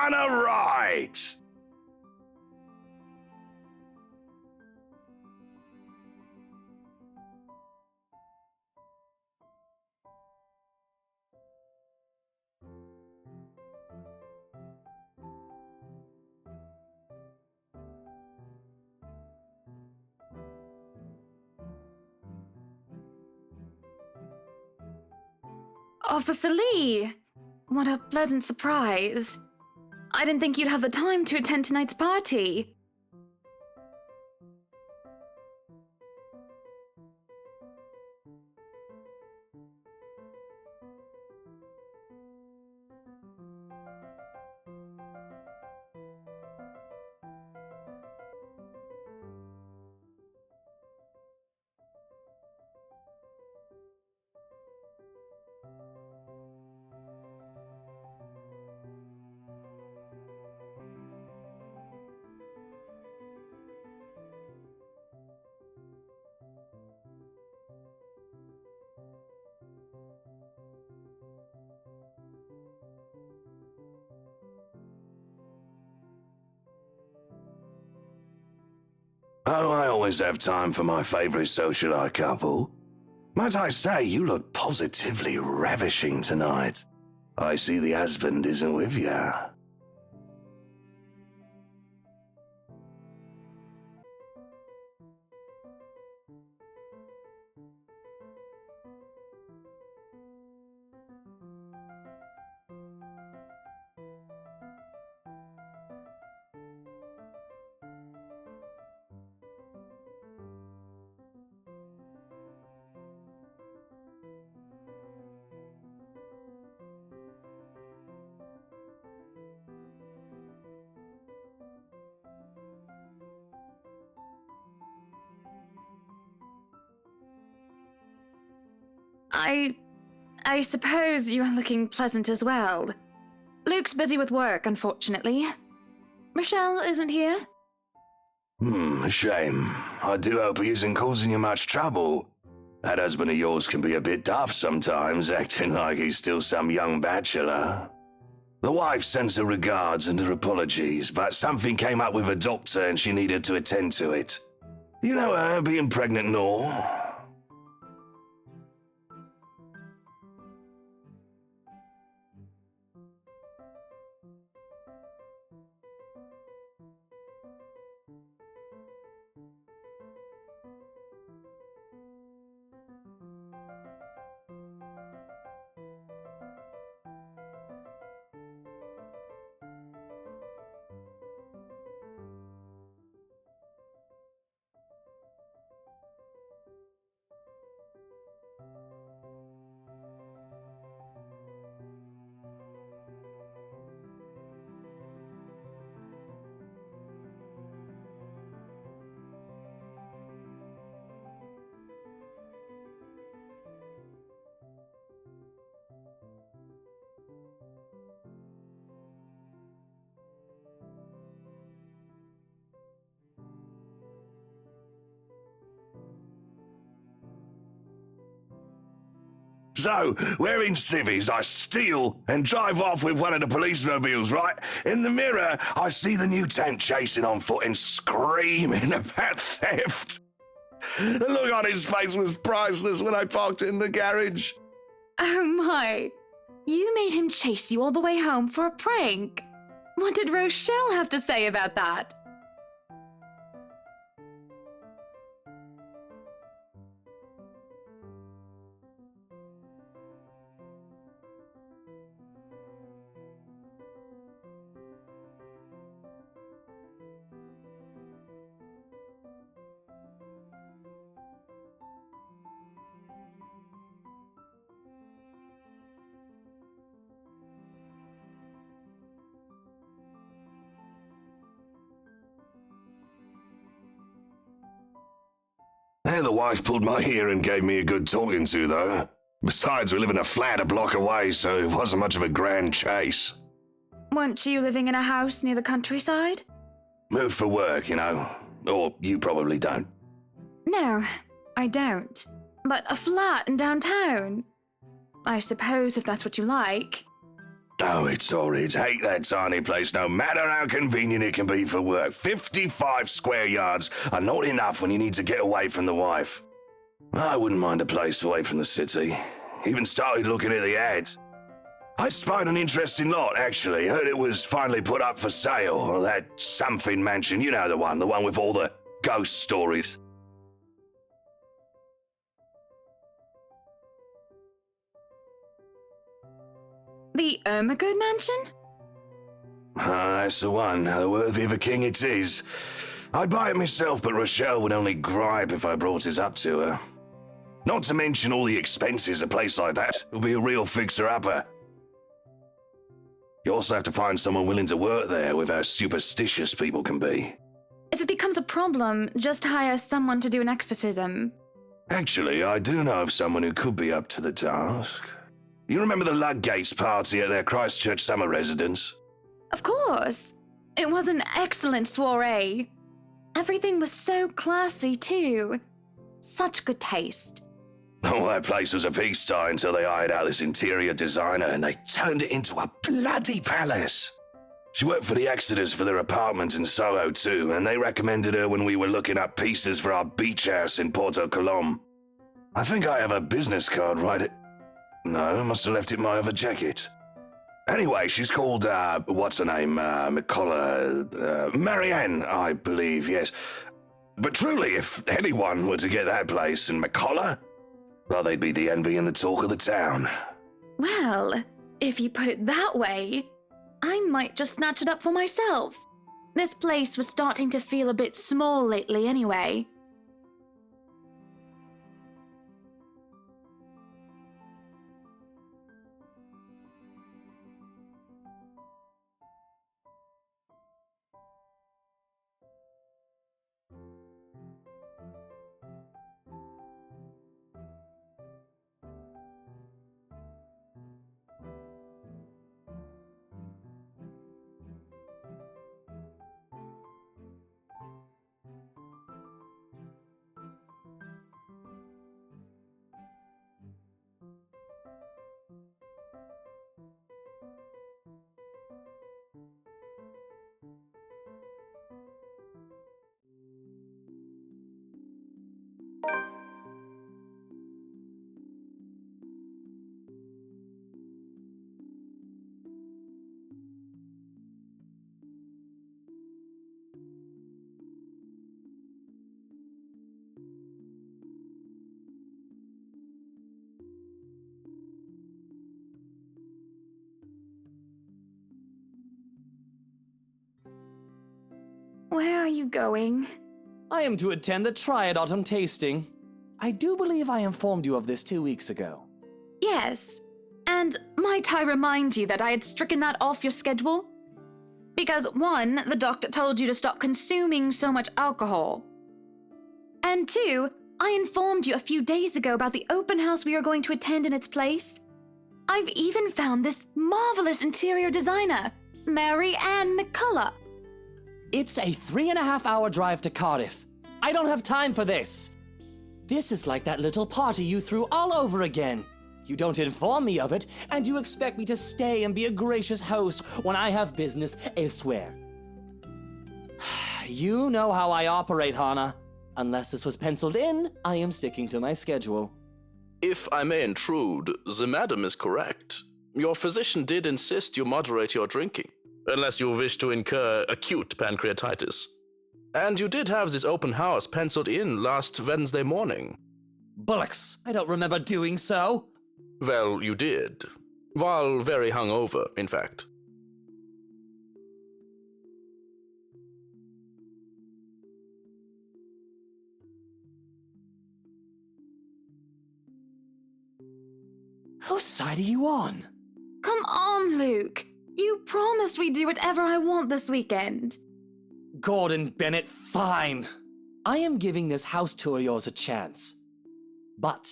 gonna write? Officer Lee! What a pleasant surprise. I didn't think you'd have the time to attend tonight's party. Oh, I always have time for my favourite socialite couple. Might I say, you look positively ravishing tonight. I see the husband isn't with you. I suppose you are looking pleasant as well. Luke's busy with work, unfortunately. Rochelle isn't here? Shame. I do hope he isn't causing you much trouble. That husband of yours can be a bit daft sometimes, acting like he's still some young bachelor. The wife sends her regards and her apologies, but something came up with her doctor and she needed to attend to it. You know her, being pregnant and all. So, wearing civvies, I steal and drive off with one of the police mobiles, right? In the mirror, I see the new tent chasing on foot and screaming about theft. The look on his face was priceless when I parked it in the garage. Oh my! You made him chase you all the way home for a prank! What did Rochelle have to say about that? The wife pulled my ear and gave me a good talking to, though. Besides, we live in a flat a block away, so it wasn't much of a grand chase. Weren't you living in a house near the countryside? Moved for work, you know. Or you probably don't. No, I don't. But a flat in downtown. I suppose if that's what you like. Oh, it's horrid. Hate that tiny place, no matter how convenient it can be for work. 55 square yards are not enough when you need to get away from the wife. I wouldn't mind a place away from the city. Even started looking at the ads. I spied an interesting lot, actually. Heard it was finally put up for sale. Or that something mansion, you know the one with all the ghost stories. The Ermagood mansion? That's the one. Worthy of a king it is. I'd buy it myself, but Rochelle would only gripe if I brought it up to her. Not to mention all the expenses a place like that will be a real fixer-upper. You also have to find someone willing to work there with how superstitious people can be. If it becomes a problem, just hire someone to do an exorcism. Actually, I do know of someone who could be up to the task. You remember the Ludgates party at their Christchurch summer residence? Of course. It was an excellent soiree. Everything was so classy, too. Such good taste. Oh, that place was a pigsty until they hired out this interior designer and they turned it into a bloody palace. She worked for the Exodus for their apartment in Soho too, and they recommended her when we were looking up pieces for our beach house in Porto Colom. I think I have a business card No, must have left it in my other jacket. Anyway, she's called, what's her name, Marianne, I believe, yes. But truly, if anyone were to get that place in McCullough, well, they'd be the envy and the talk of the town. Well, if you put it that way, I might just snatch it up for myself. This place was starting to feel a bit small lately anyway. Where are you going? I am to attend the Triad Autumn Tasting. I do believe I informed you of this 2 weeks ago. Yes. And might I remind you that I had stricken that off your schedule? Because 1, the doctor told you to stop consuming so much alcohol. And 2, I informed you a few days ago about the open house we are going to attend in its place. I've even found this marvelous interior designer, Mary Ann McCullough. It's a 3.5-hour drive to Cardiff. I don't have time for this. This is like that little party you threw all over again. You don't inform me of it, and you expect me to stay and be a gracious host when I have business elsewhere. You know how I operate, Hannah. Unless this was penciled in, I am sticking to my schedule. If I may intrude, the madam is correct. Your physician did insist you moderate your drinking, unless you wish to incur acute pancreatitis. And you did have this open house penciled in last Wednesday morning. Bullocks, I don't remember doing so. Well, you did. While very hungover, in fact. Whose side are you on? Come on, Luke. You promised we'd do whatever I want this weekend. Gordon Bennett, fine. I am giving this house tour of yours a chance. But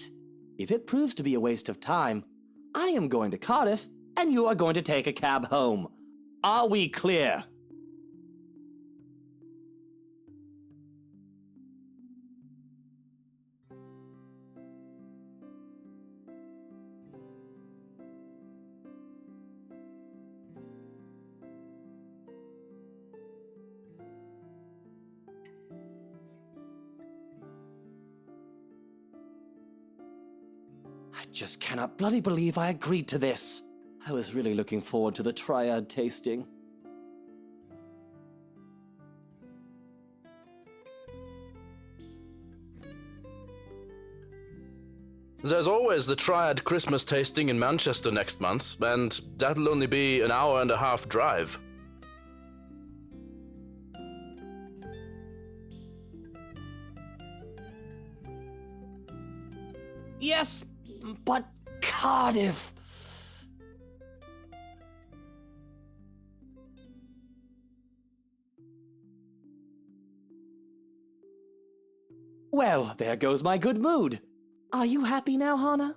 if it proves to be a waste of time, I am going to Cardiff and you are going to take a cab home. Are we clear? just cannot bloody believe I agreed to this. I was really looking forward to the triad tasting. There's always the Triad Christmas tasting in Manchester next month, and that'll only be an hour and a half drive. Yes, but Cardiff. Well, there goes my good mood. Are you happy now, Hana?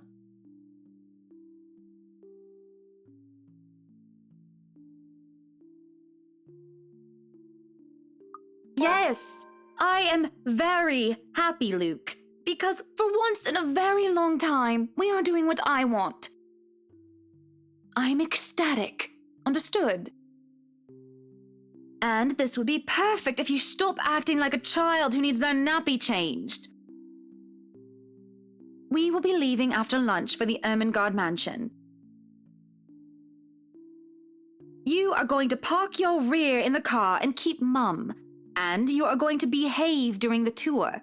Yes, I am very happy, Luke. Because for once in a very long time, we are doing what I want. I'm ecstatic. Understood? And this would be perfect if you stop acting like a child who needs their nappy changed. We will be leaving after lunch for the Ermengarde mansion. You are going to park your rear in the car and keep mum. And you are going to behave during the tour.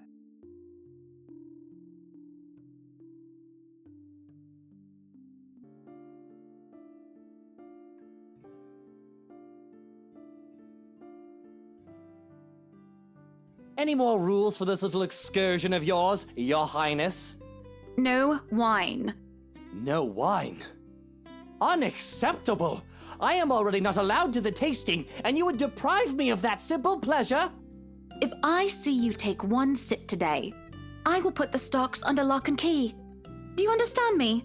Any more rules for this little excursion of yours, Your Highness? No wine. No wine? Unacceptable! I am already not allowed to the tasting, and you would deprive me of that simple pleasure? If I see you take one sip today, I will put the stocks under lock and key. Do you understand me?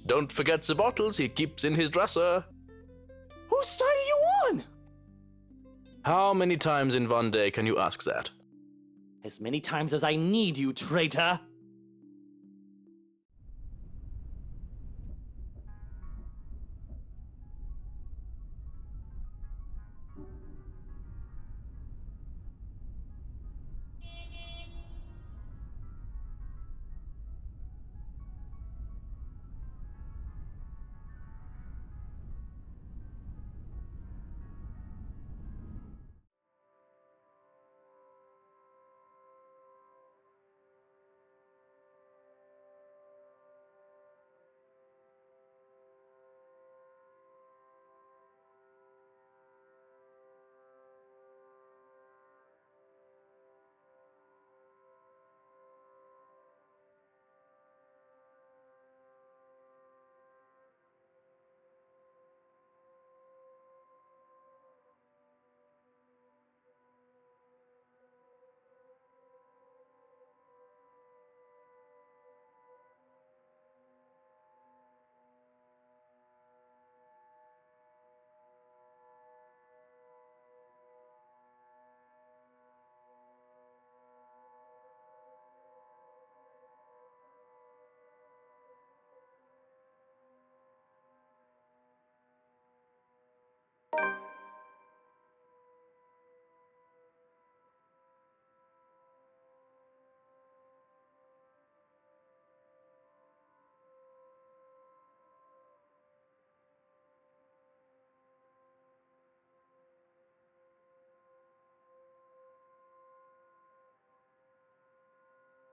Don't forget the bottles he keeps in his dresser. Whose side are you on? How many times in one day can you ask that? As many times as I need you, traitor!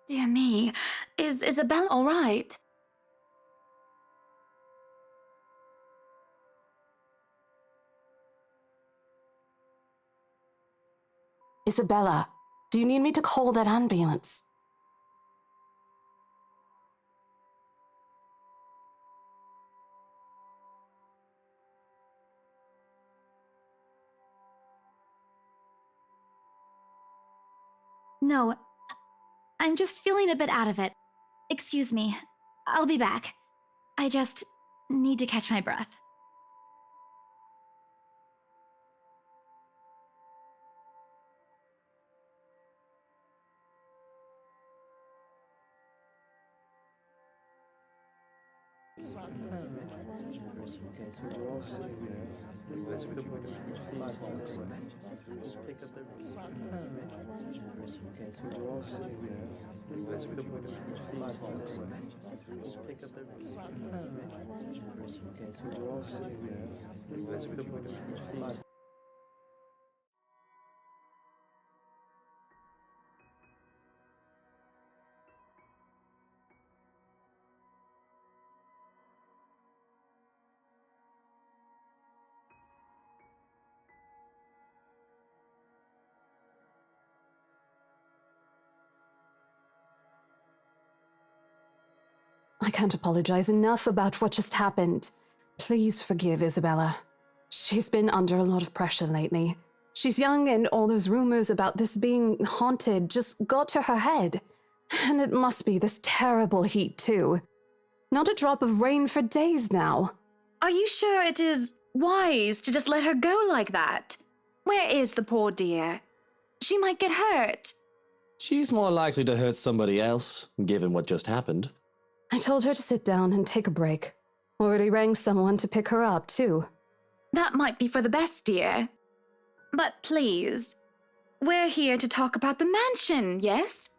Dear me, is Isabelle all right? Isabella, do you need me to call that ambulance? No, I'm just feeling a bit out of it. Excuse me. I'll be back. I just need to catch my breath. I can't apologize enough about what just happened. Please forgive Isabella. She's been under a lot of pressure lately. She's young, and all those rumors about this being haunted just got to her head. And it must be this terrible heat, too. Not a drop of rain for days now. Are you sure it is wise to just let her go like that? Where is the poor dear? She might get hurt. She's more likely to hurt somebody else, given what just happened. I told her to sit down and take a break. Already rang someone to pick her up, too. That might be for the best, dear. But please, we're here to talk about the mansion, yes?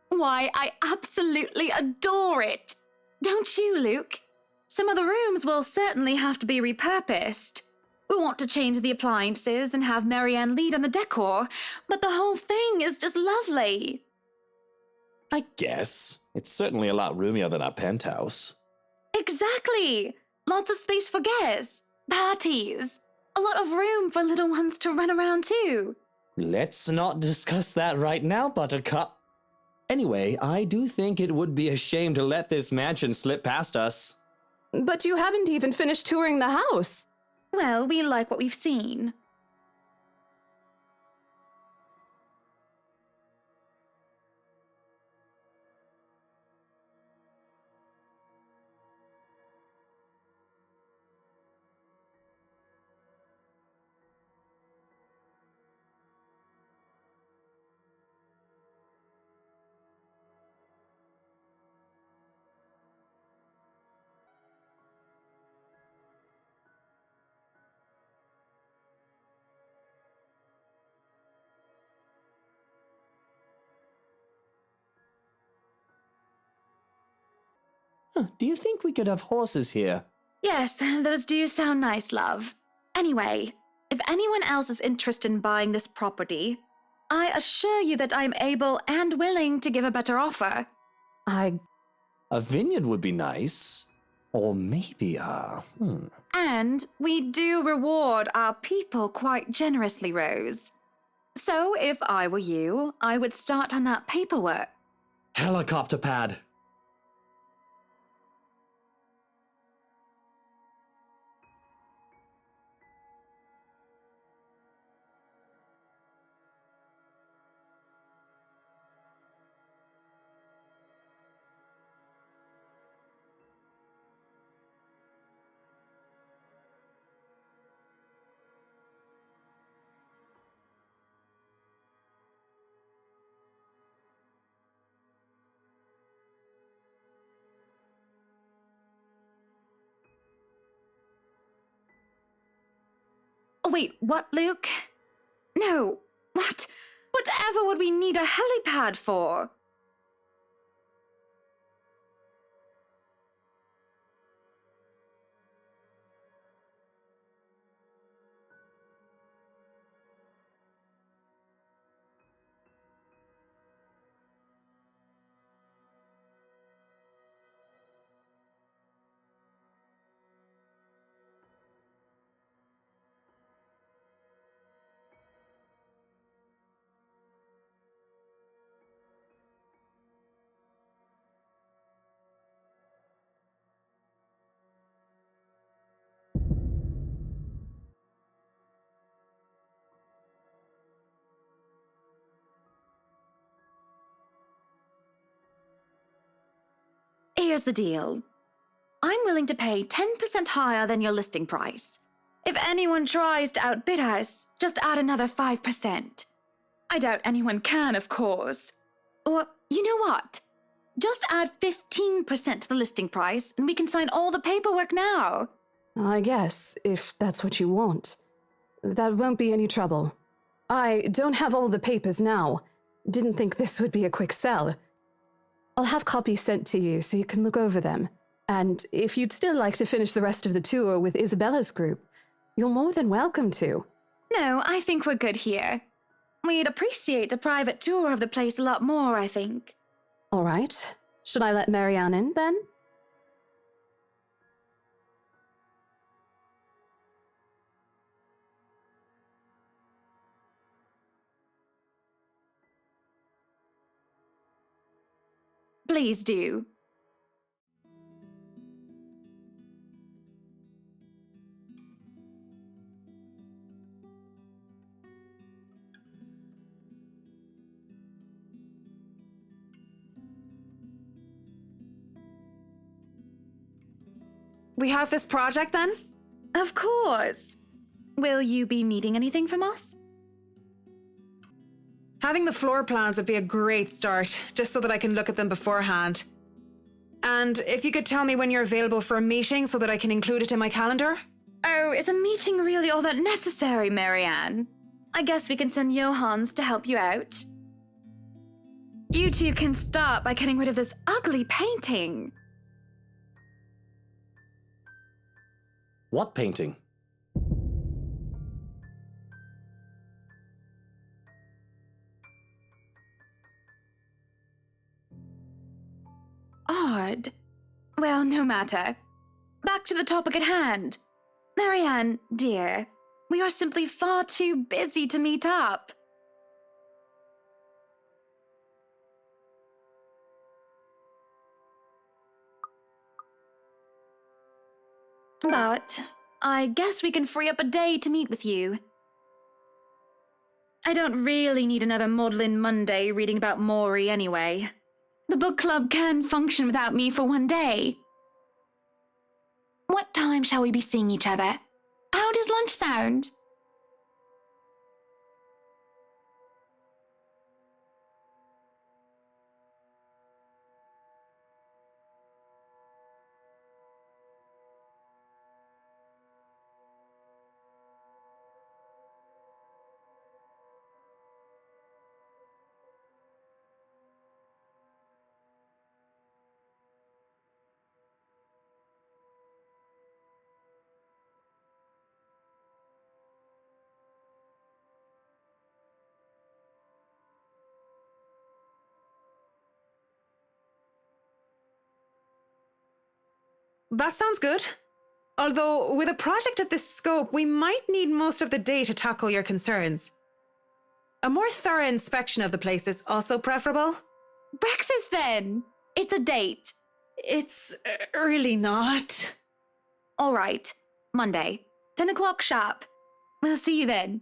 Why, I absolutely adore it. Don't you, Luke? Some of the rooms will certainly have to be repurposed. We want to change the appliances and have Marianne lead on the decor, but the whole thing is just lovely. I guess. It's certainly a lot roomier than our penthouse. Exactly. Lots of space for guests, parties, a lot of room for little ones to run around too. Let's not discuss that right now, Buttercup. Anyway, I do think it would be a shame to let this mansion slip past us. But you haven't even finished touring the house. Well, we like what we've seen. Do you think we could have horses here? Yes, those do sound nice, love. Anyway, if anyone else is interested in buying this property, I assure you that I'm able and willing to give a better offer. A vineyard would be nice. Or maybe And we do reward our people quite generously, Rose. So if I were you, I would start on that paperwork. helicopter pad. Oh, wait, what, Luke? No, what? Whatever would we need a helipad for? Here's the deal. I'm willing to pay 10% higher than your listing price. If anyone tries to outbid us, just add another 5%. I doubt anyone can, of course. Or, you know what? Just add 15% to the listing price, and we can sign all the paperwork now. I guess, if that's what you want. That won't be any trouble. I don't have all the papers now. Didn't think this would be a quick sell. I'll have copies sent to you so you can look over them. And if you'd still like to finish the rest of the tour with Isabella's group, you're more than welcome to. No, I think we're good here. We'd appreciate a private tour of the place a lot more, I think. All right. Should I let Marianne in, then? Please do. We have this project then? Of course. Will you be needing anything from us? Having the floor plans would be a great start, just so that I can look at them beforehand. And if you could tell me when you're available for a meeting so that I can include it in my calendar? Oh, is a meeting really all that necessary, Marianne? I guess we can send Johans to help you out. You two can start by getting rid of this ugly painting. What painting? Odd. Well, no matter. Back to the topic at hand. Marianne, dear, we are simply far too busy to meet up. But I guess we can free up a day to meet with you. I don't really need another Maudlin Monday reading about Maury anyway. The book club can function without me for one day. What time shall we be seeing each other? How does lunch sound? That sounds good. Although, with a project of this scope, we might need most of the day to tackle your concerns. A more thorough inspection of the place is also preferable. Breakfast then! It's a date. It's really not. All right, Monday, 10 o'clock sharp. We'll see you then.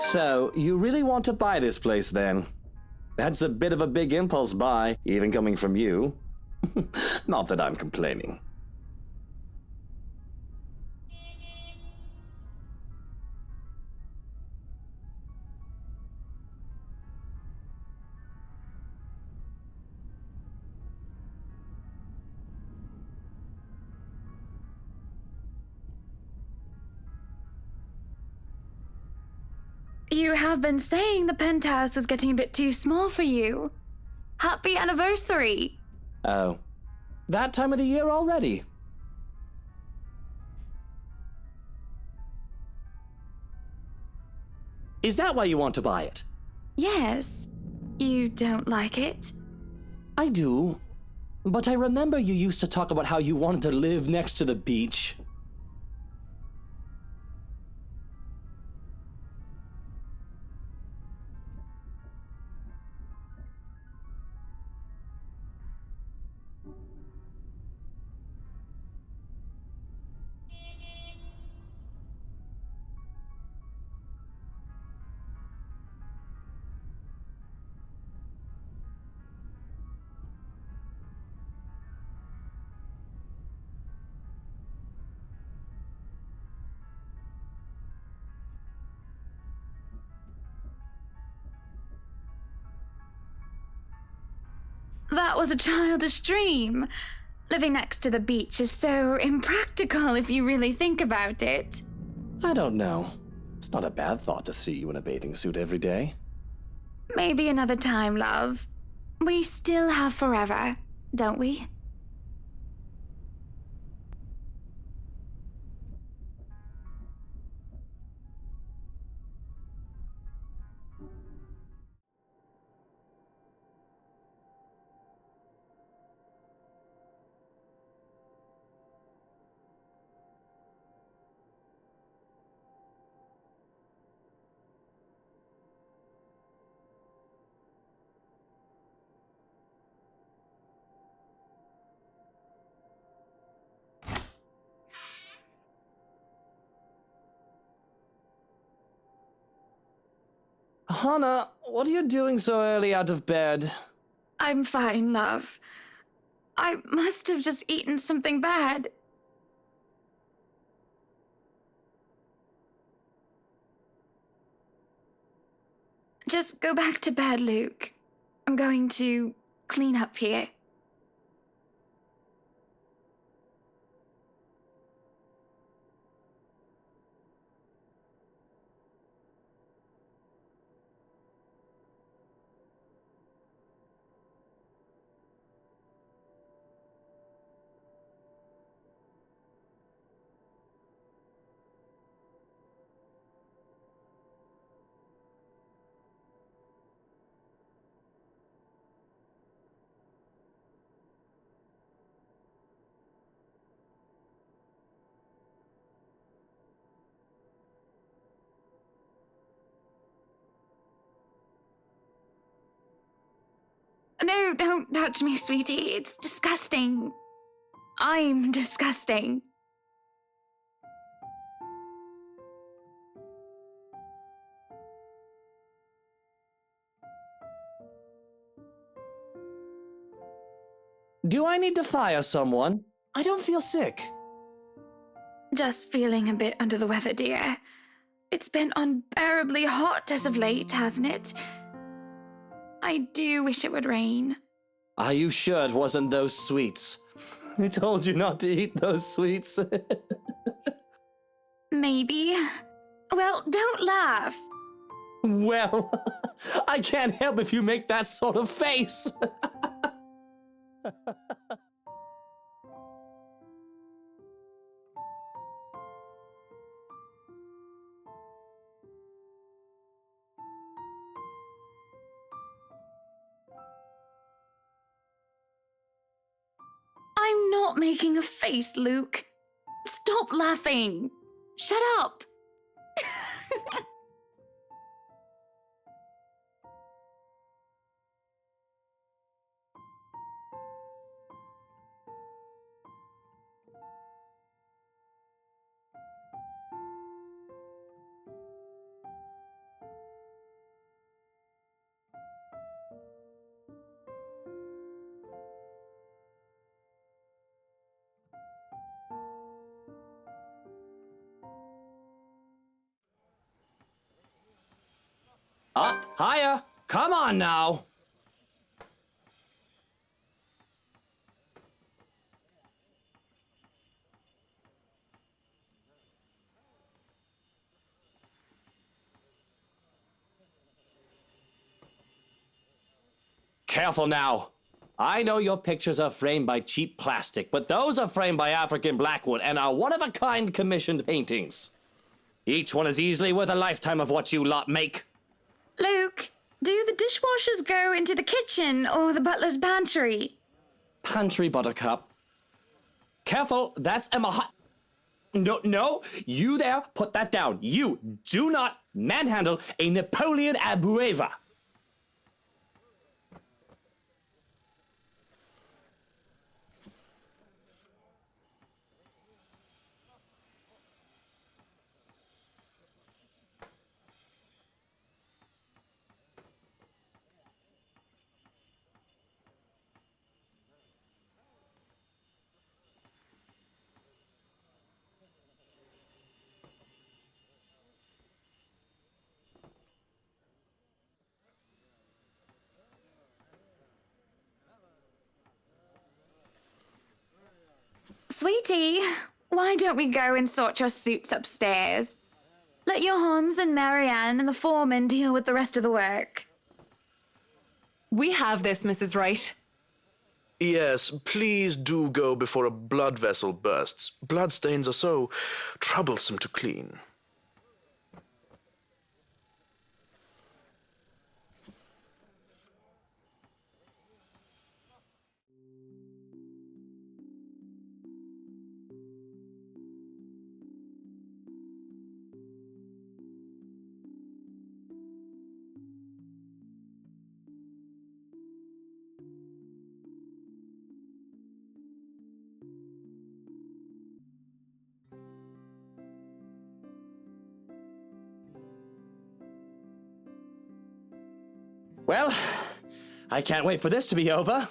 So, you really want to buy this place then? That's a bit of a big impulse buy, even coming from you. Not that I'm complaining. You have been saying the penthouse was getting a bit too small for you. Happy anniversary! Oh. That time of the year already? Is that why you want to buy it? Yes. You don't like it? I do. But I remember you used to talk about how you wanted to live next to the beach. That was a childish dream. Living next to the beach is so impractical if you really think about it. I don't know. It's not a bad thought to see you in a bathing suit every day. Maybe another time, love. We still have forever, don't we? Hana, what are you doing so early out of bed? I'm fine, love. I must have just eaten something bad. Just go back to bed, Luke. I'm going to clean up here. No, don't touch me, sweetie. It's disgusting. I'm disgusting. Do I need to fire someone? I don't feel sick. Just feeling a bit under the weather, dear. It's been unbearably hot as of late, hasn't it? I do wish it would rain. Are you sure it wasn't those sweets? I told you not to eat those sweets. Maybe. Well, don't laugh. Well, I can't help if you make that sort of face. I'm not making a face, Luke. Stop laughing. Shut up. Up, higher. Come on now. Careful now. I know your pictures are framed by cheap plastic, but those are framed by African Blackwood and are one-of-a-kind commissioned paintings. Each one is easily worth a lifetime of what you lot make. Luke, do the dishwashers go into the kitchen or the butler's pantry? Pantry, Buttercup. Careful, that's Emma. No, you there, put that down. You do not manhandle a Napoleon Abueva. Sweetie, why don't we go and sort your suits upstairs? Let your Hans and Marianne and the foreman deal with the rest of the work. We have this, Mrs. Wright. Yes, please do go before a blood vessel bursts. Bloodstains are so troublesome to clean. Well, I can't wait for this to be over.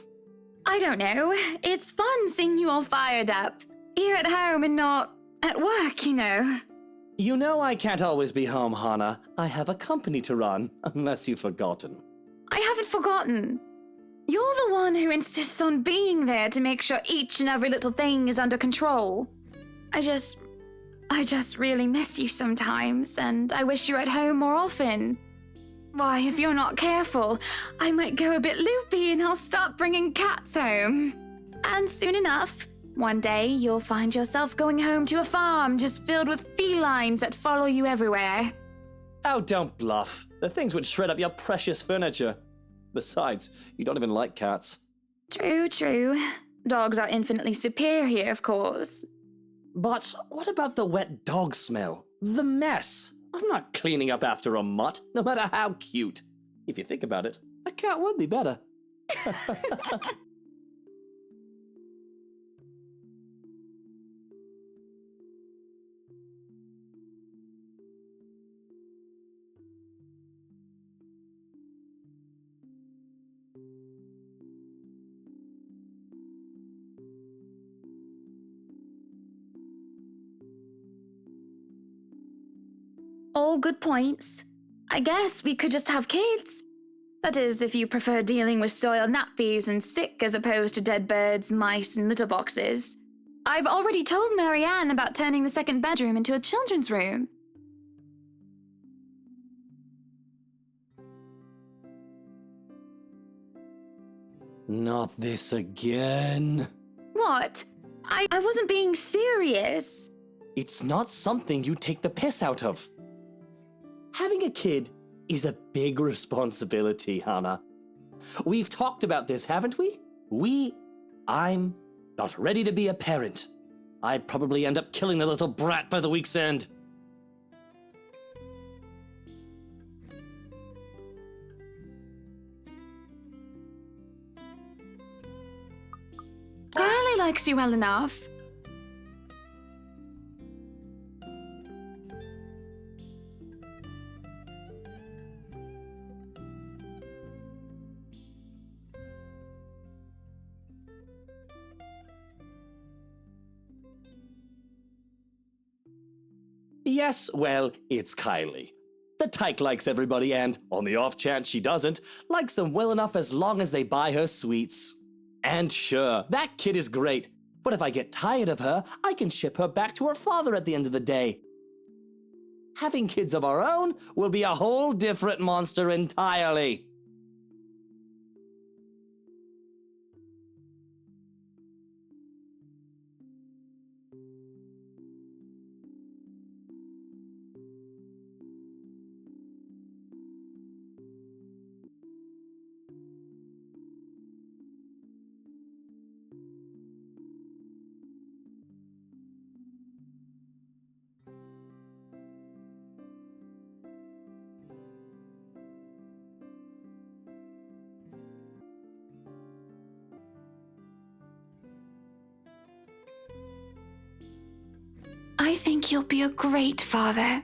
I don't know. It's fun seeing you all fired up. Here at home and not at work, you know. You know I can't always be home, Hannah. I have a company to run, unless you've forgotten. I haven't forgotten. You're the one who insists on being there to make sure each and every little thing is under control. I just really miss you sometimes, and I wish you were at home more often. Why, if you're not careful, I might go a bit loopy and I'll start bringing cats home. And soon enough, one day you'll find yourself going home to a farm just filled with felines that follow you everywhere. Oh, don't bluff. The things would shred up your precious furniture. Besides, you don't even like cats. True, true. Dogs are infinitely superior, of course. But what about the wet dog smell? The mess? I'm not cleaning up after a mutt, no matter how cute. If you think about it, a cat would be better. All good points. I guess we could just have kids. That is, if you prefer dealing with soiled nappies and sick as opposed to dead birds, mice, and litter boxes. I've already told Marianne about turning the second bedroom into a children's room. Not this again. What? I wasn't being serious. It's not something you take the piss out of. Having a kid is a big responsibility, Hannah. We've talked about this, haven't we? I'm not ready to be a parent. I'd probably end up killing the little brat by the week's end. Carly likes you well enough. Yes, well, it's Kylie. The tyke likes everybody and, on the off chance she doesn't, likes them well enough as long as they buy her sweets. And sure, that kid is great, but if I get tired of her, I can ship her back to her father at the end of the day. Having kids of our own will be a whole different monster entirely. I think you'll be a great father.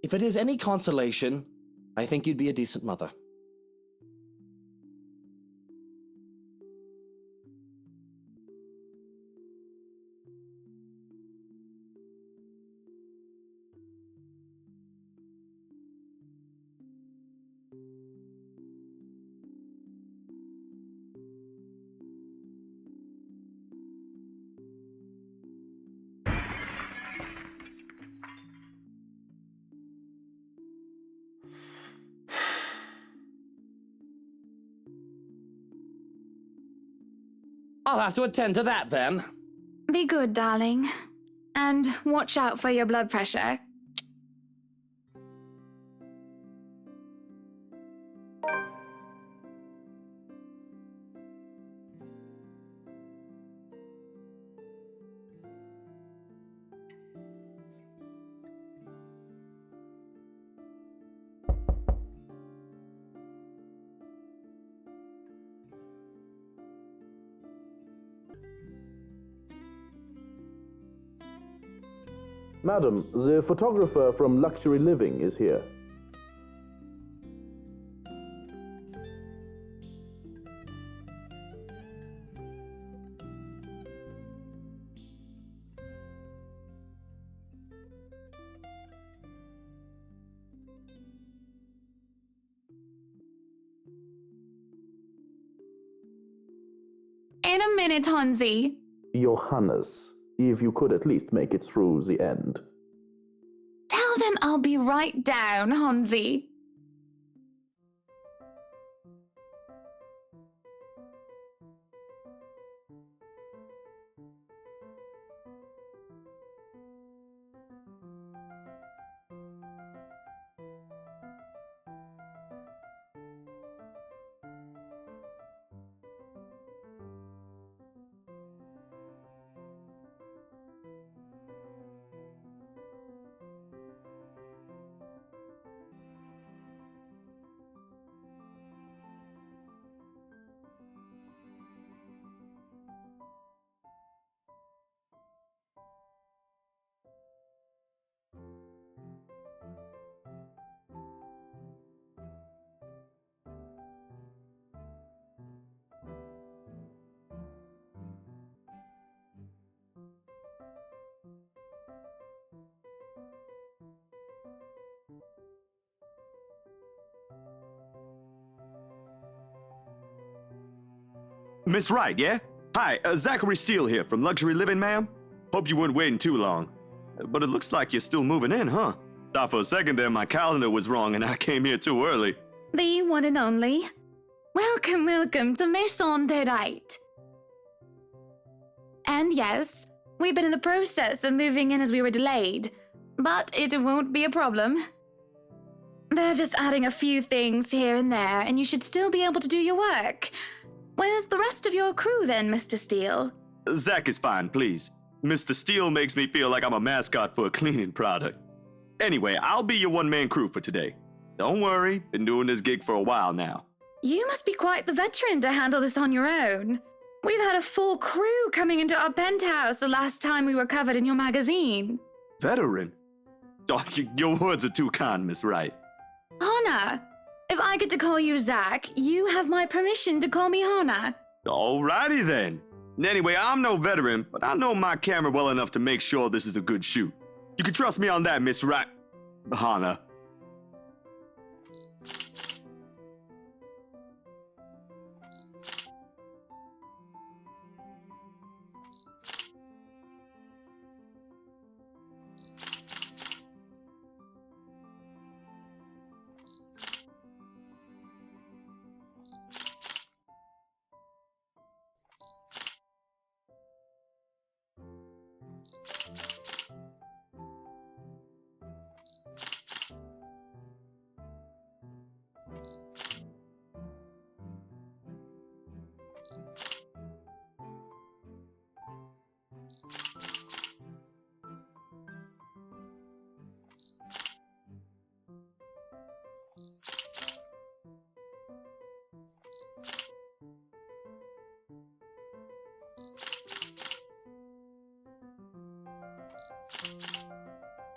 If it is any consolation, I think you'd be a decent mother. I'll have to attend to that then. Be good, darling. And watch out for your blood pressure. Madam, the photographer from Luxury Living is here. In a minute, Hansi. Johannes, if you could at least make it through the end. Tell them I'll be right down, Hansi. Miss Wright, yeah? Hi, Zachary Steele here from Luxury Living, ma'am. Hope you weren't waiting too long. But it looks like you're still moving in, huh? Thought for a second there my calendar was wrong and I came here too early. The one and only. Welcome, welcome to Maison de Right. And yes, we've been in the process of moving in as we were delayed, but it won't be a problem. They're just adding a few things here and there, and you should still be able to do your work. Where's the rest of your crew then, Mr. Steele? Zach is fine, please. Mr. Steele makes me feel like I'm a mascot for a cleaning product. Anyway, I'll be your one-man crew for today. Don't worry, been doing this gig for a while now. You must be quite the veteran to handle this on your own. We've had a full crew coming into our penthouse the last time we were covered in your magazine. Veteran? Oh, your words are too kind, Miss Wright. Hannah, if I get to call you Zach, you have my permission to call me Hannah. Alrighty then. Anyway, I'm no veteran, but I know my camera well enough to make sure this is a good shoot. You can trust me on that, Miss Wright. Hannah.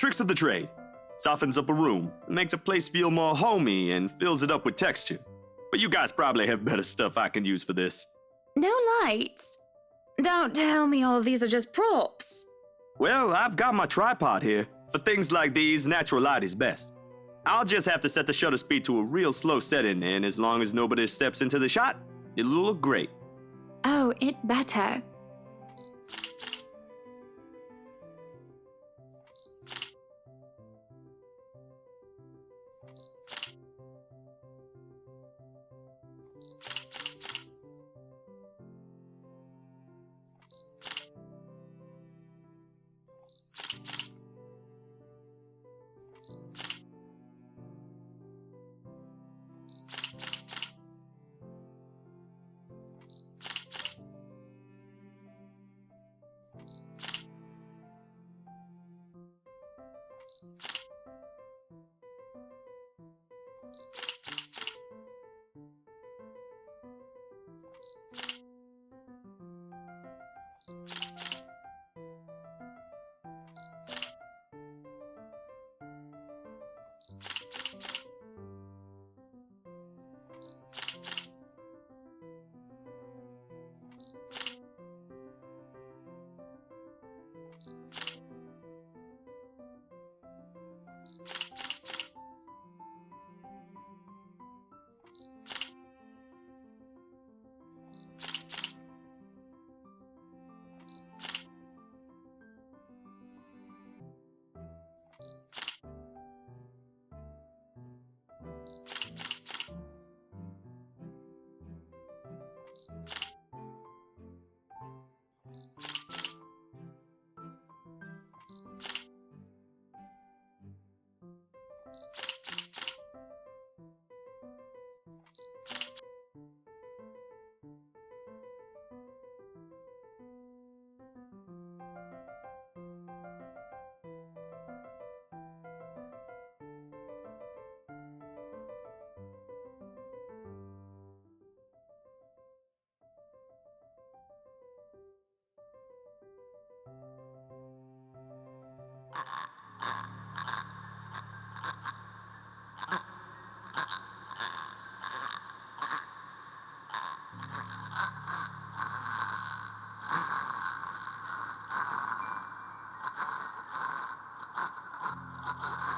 Tricks of the trade. Softens up a room, makes a place feel more homey, and fills it up with texture. But you guys probably have better stuff I can use for this. No lights? Don't tell me all of these are just props. Well, I've got my tripod here. For things like these, natural light is best. I'll just have to set the shutter speed to a real slow setting, and as long as nobody steps into the shot, it'll look great. Oh, it better.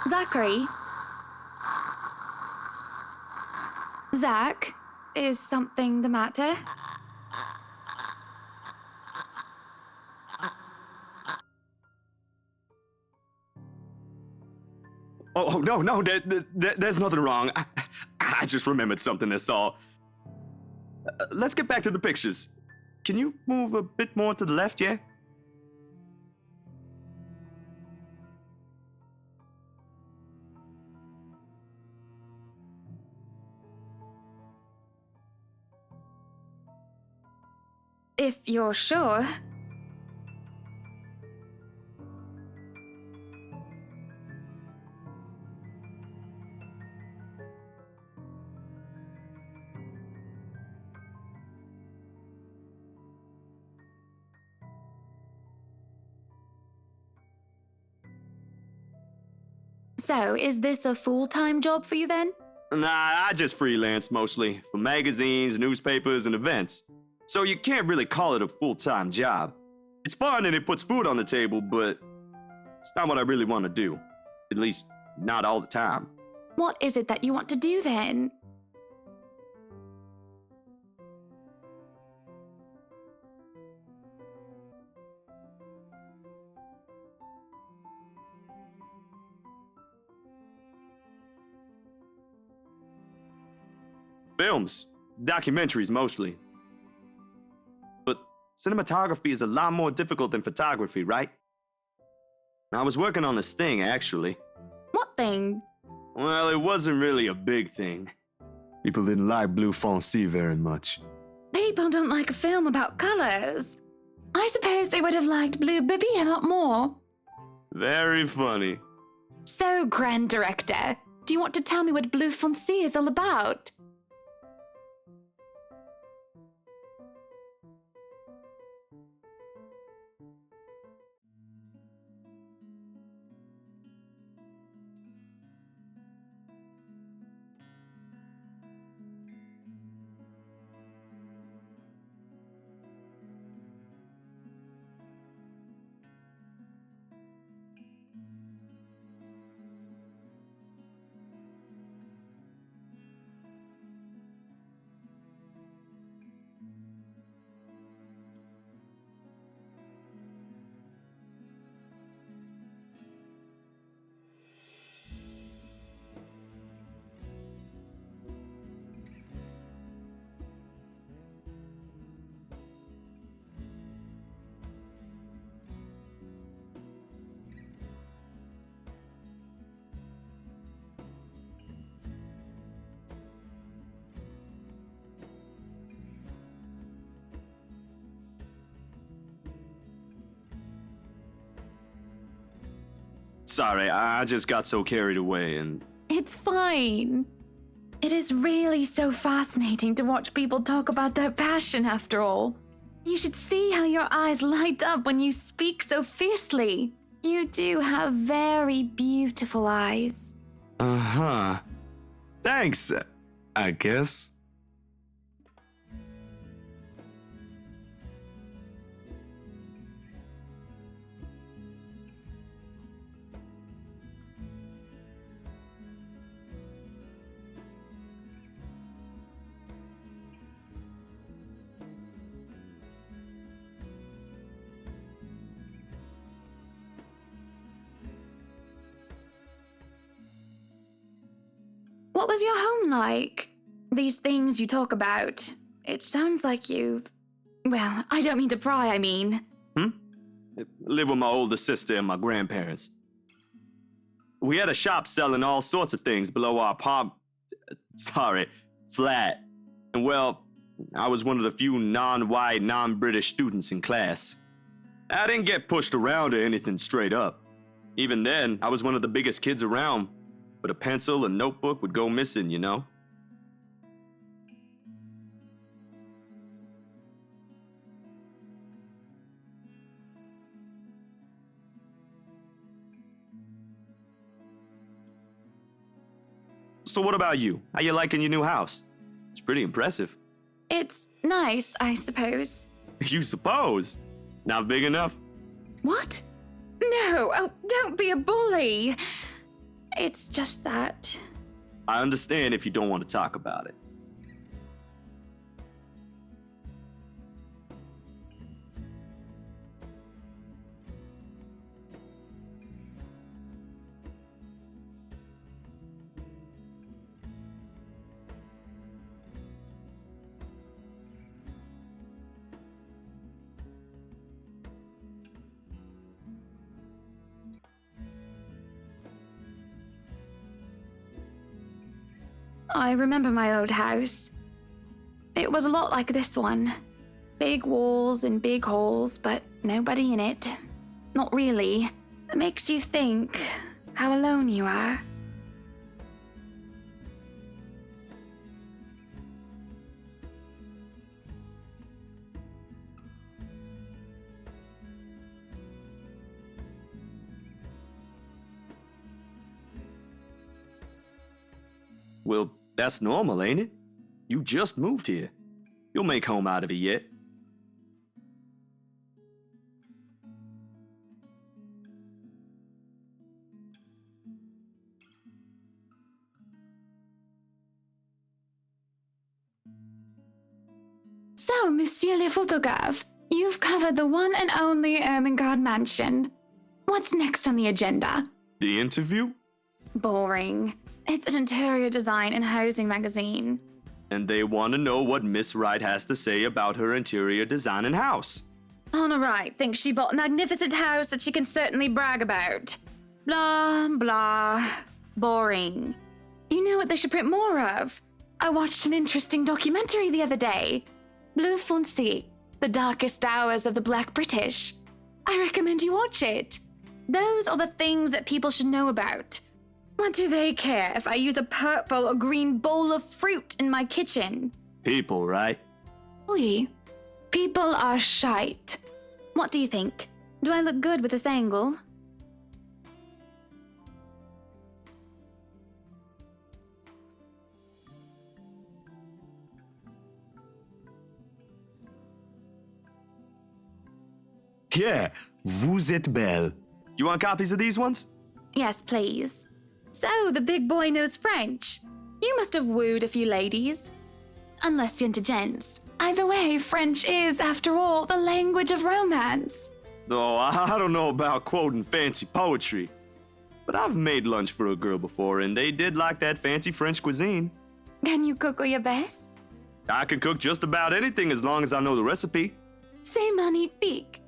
Zachary? Zach, is something the matter? Oh no, there's nothing wrong. I just remembered something, that's all. Let's get back to the pictures. Can you move a bit more to the left, yeah? If you're sure. So, is this a full-time job for you then? Nah, I just freelance mostly, for magazines, newspapers, and events. So you can't really call it a full-time job. It's fun and it puts food on the table, but it's not what I really want to do. At least, not all the time. What is it that you want to do then? Films, documentaries mostly. But cinematography is a lot more difficult than photography, right? I was working on this thing, actually. What thing? Well, it wasn't really a big thing. People didn't like Blue Fonzie very much. People don't like a film about colors. I suppose they would have liked Blue Bibby a lot more. Very funny. So, Grand Director, do you want to tell me what Blue Fonzie is all about? Sorry, I just got so carried away and... It's fine. It is really so fascinating to watch people talk about their passion after all. You should see how your eyes light up when you speak so fiercely. You do have very beautiful eyes. Uh-huh. Thanks, I guess. What was your home like? These things you talk about. It sounds like you've... Well, I don't mean to pry, I mean. Live with my older sister and my grandparents. We had a shop selling all sorts of things below our flat. And well, I was one of the few non-white, non-British students in class. I didn't get pushed around or anything straight up. Even then, I was one of the biggest kids around, but a pencil and notebook would go missing, you know? So what about you? How you liking your new house? It's pretty impressive. It's nice, I suppose. You suppose? Not big enough? What? No, oh, don't be a bully. It's just that... I understand if you don't want to talk about it. I remember my old house. It was a lot like this one. Big walls and big halls, but nobody in it. Not really. It makes you think how alone you are. Well, that's normal, ain't it? You just moved here. You'll make home out of it yet. So, Monsieur le Photographe, you've covered the one and only Ermengarde Mansion. What's next on the agenda? The interview? Boring. It's an interior design and housing magazine. And they want to know what Miss Wright has to say about her interior design and house. Honor Wright thinks she bought a magnificent house that she can certainly brag about. Blah, blah. Boring. You know what they should print more of? I watched an interesting documentary the other day. Bleu Foncé, The Darkest Hours of the Black British. I recommend you watch it. Those are the things that people should know about. What do they care if I use a purple or green bowl of fruit in my kitchen? People, right? Oui. People are shite. What do you think? Do I look good with this angle? Yeah, vous êtes belle. You want copies of these ones? Yes, please. So, the big boy knows French. You must have wooed a few ladies. Unless you're into gents. Either way, French is, after all, the language of romance. Oh, I don't know about quoting fancy poetry. But I've made lunch for a girl before, and they did like that fancy French cuisine. Can you cook your best? I can cook just about anything as long as I know the recipe. C'est magnifique.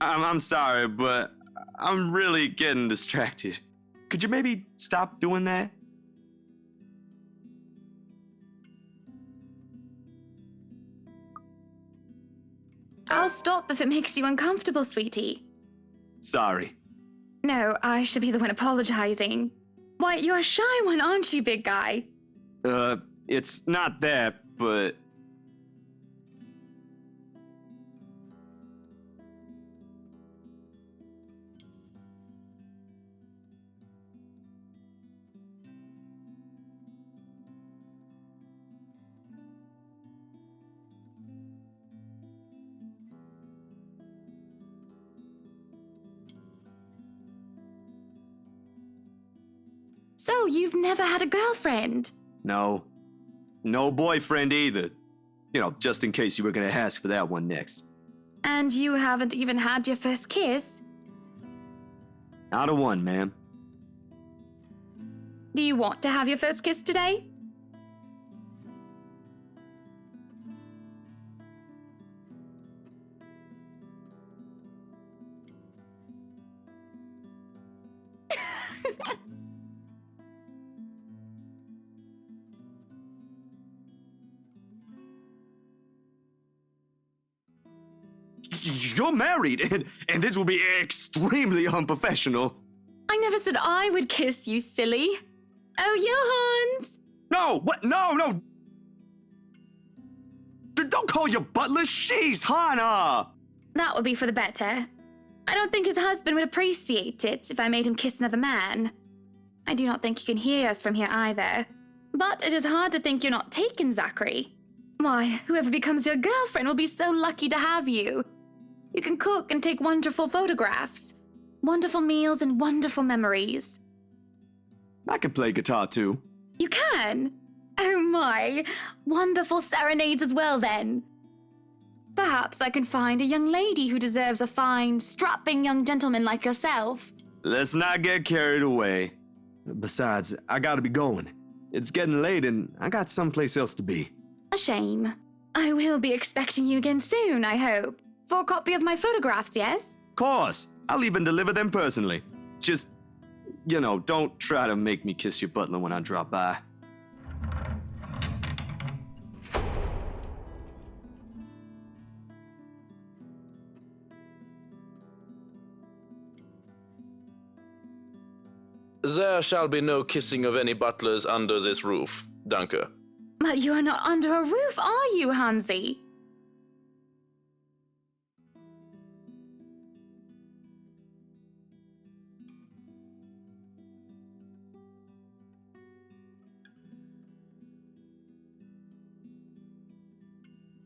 I'm sorry, but I'm really getting distracted. Could you maybe stop doing that? I'll stop if it makes you uncomfortable, sweetie. Sorry. No, I should be the one apologizing. Why, you're a shy one, aren't you, big guy? It's not that, but... So, you've never had a girlfriend? No. No boyfriend either. You know, just in case you were gonna ask for that one next. And you haven't even had your first kiss? Not a one, ma'am. Do you want to have your first kiss today? You're married, and this will be extremely unprofessional. I never said I would kiss you, silly. Oh, Johans! No, what? No! Don't call your butler. She's Hannah. That would be for the better. I don't think his husband would appreciate it if I made him kiss another man. I do not think he can hear us from here either. But it is hard to think you're not taken, Zachary. Why, whoever becomes your girlfriend will be so lucky to have you. You can cook and take wonderful photographs. Wonderful meals and wonderful memories. I can play guitar too. You can? Oh my. Wonderful serenades as well then. Perhaps I can find a young lady who deserves a fine, strapping young gentleman like yourself. Let's not get carried away. Besides, I gotta be going. It's getting late and I got someplace else to be. A shame. I will be expecting you again soon, I hope. For a copy of my photographs, yes? Course, I'll even deliver them personally. Just, you know, don't try to make me kiss your butler when I drop by. There shall be no kissing of any butlers under this roof, Danke. But you are not under a roof, are you, Hansi?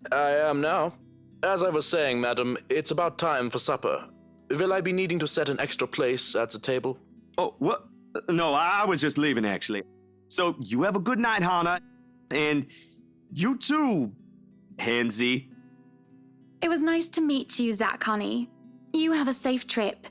I am now. As I was saying, madam, it's about time for supper. Will I be needing to set an extra place at the table? Oh, what? No, I was just leaving, actually. So, you have a good night, Hannah. And you too, Hansi. It was nice to meet you, Zach, honey. You have a safe trip.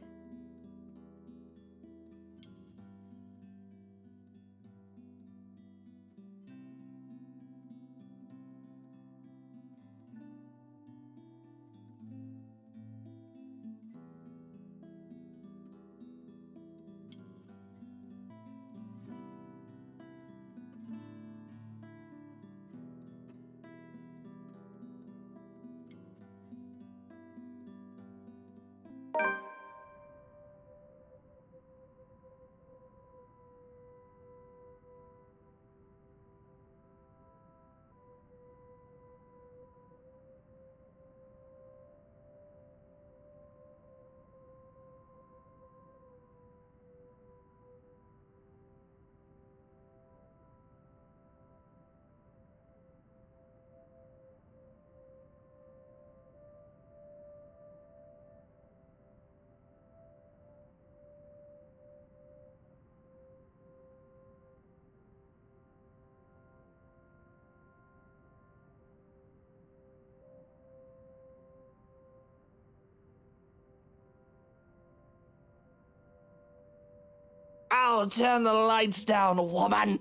I'll turn the lights down, woman.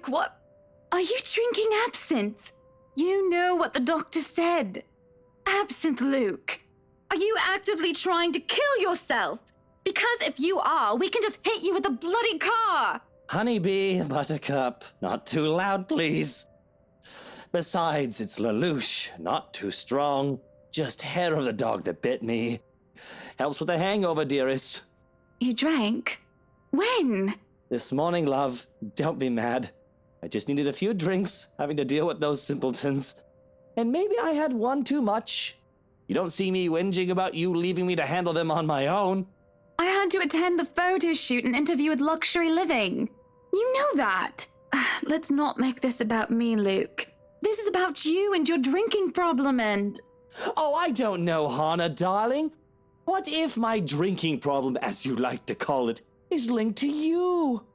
Luke, what? Are you drinking absinthe? You know what the doctor said. Absinthe, Luke. Are you actively trying to kill yourself? Because if you are, we can just hit you with a bloody car. Honeybee, Buttercup, not too loud, please. Besides, it's Lelouch, not too strong. Just hair of the dog that bit me. Helps with the hangover, dearest. You drank? When? This morning, love. Don't be mad. I just needed a few drinks, having to deal with those simpletons. And maybe I had one too much. You don't see me whinging about you leaving me to handle them on my own. I had to attend the photo shoot and interview with Luxury Living. You know that. Let's not make this about me, Luke. This is about you and your drinking problem and... Oh, I don't know, Hannah, darling. What if my drinking problem, as you like to call it, is linked to you?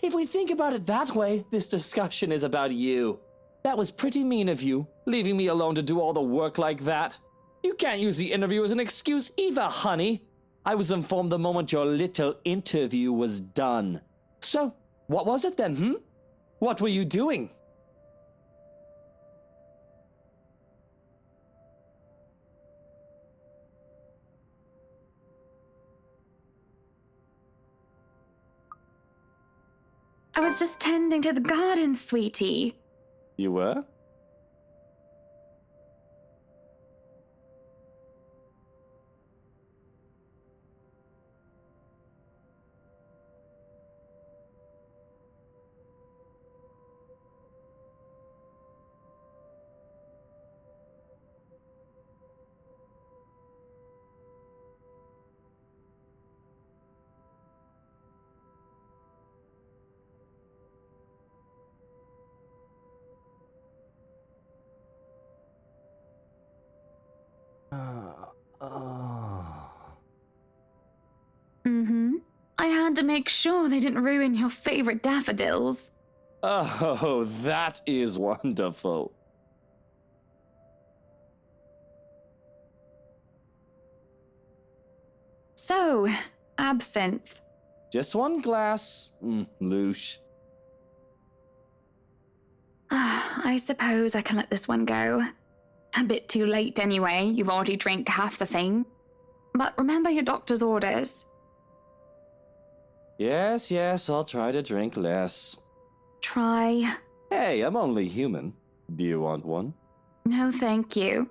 If we think about it that way, this discussion is about you. That was pretty mean of you, leaving me alone to do all the work like that. You can't use the interview as an excuse either, honey. I was informed the moment your little interview was done. So, what was it then, What were you doing? I was just tending to the garden, sweetie. You were? I had to make sure they didn't ruin your favorite daffodils. Oh, that is wonderful. So, absinthe. Just one glass, Loosh. I suppose I can let this one go. A bit too late anyway, you've already drank half the thing. But remember your doctor's orders. Yes, I'll try to drink less. Try. Hey, I'm only human. Do you want one? No, thank you.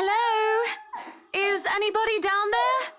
Hello? Is anybody down there?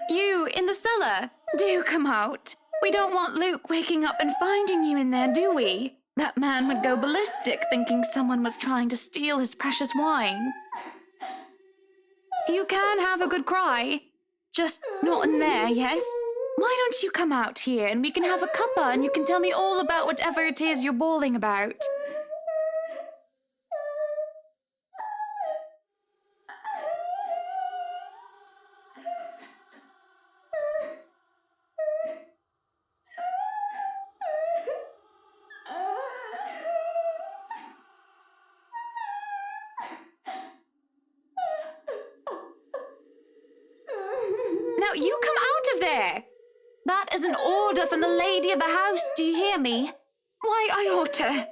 You, in the cellar! Do come out! We don't want Luke waking up and finding you in there, do we? That man would go ballistic thinking someone was trying to steal his precious wine. You can have a good cry. Just not in there, yes? Why don't you come out here and we can have a cuppa and you can tell me all about whatever it is you're bawling about? Now you come out of there! That is an order from the lady of the house, do you hear me? Why, I ought to...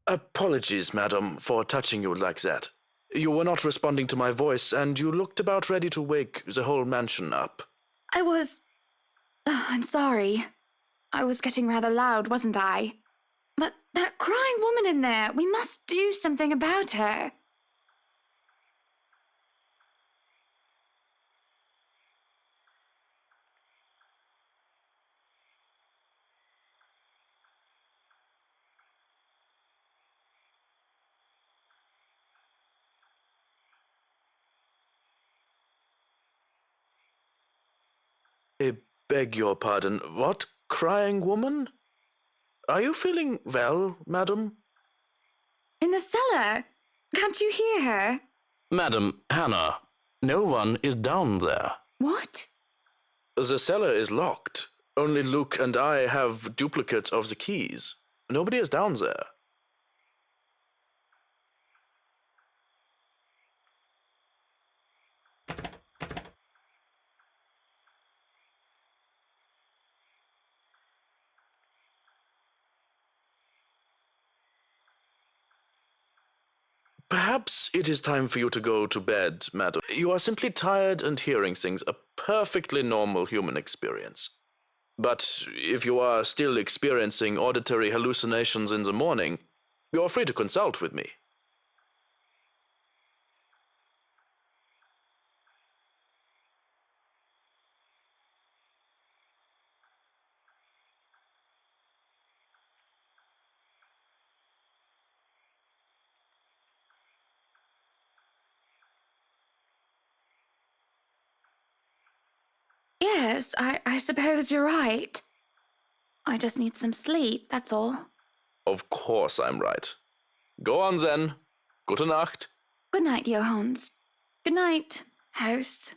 Apologies, madam, for touching you like that. You were not responding to my voice, and you looked about ready to wake the whole mansion up. I was... I'm sorry. I was getting rather loud, wasn't I? But that crying woman in there, we must do something about her. I beg your pardon. What crying woman? Are you feeling well, madam? In the cellar? Can't you hear her? Madam, Hannah, no one is down there. What? The cellar is locked. Only Luke and I have duplicates of the keys. Nobody is down there. Perhaps it is time for you to go to bed, madam. You are simply tired and hearing things, a perfectly normal human experience. But if you are still experiencing auditory hallucinations in the morning, you are free to consult with me. Yes, I suppose you're right. I just need some sleep, that's all. Of course I'm right. Go on then. Gute Nacht. Good night, Johannes. Good night, house.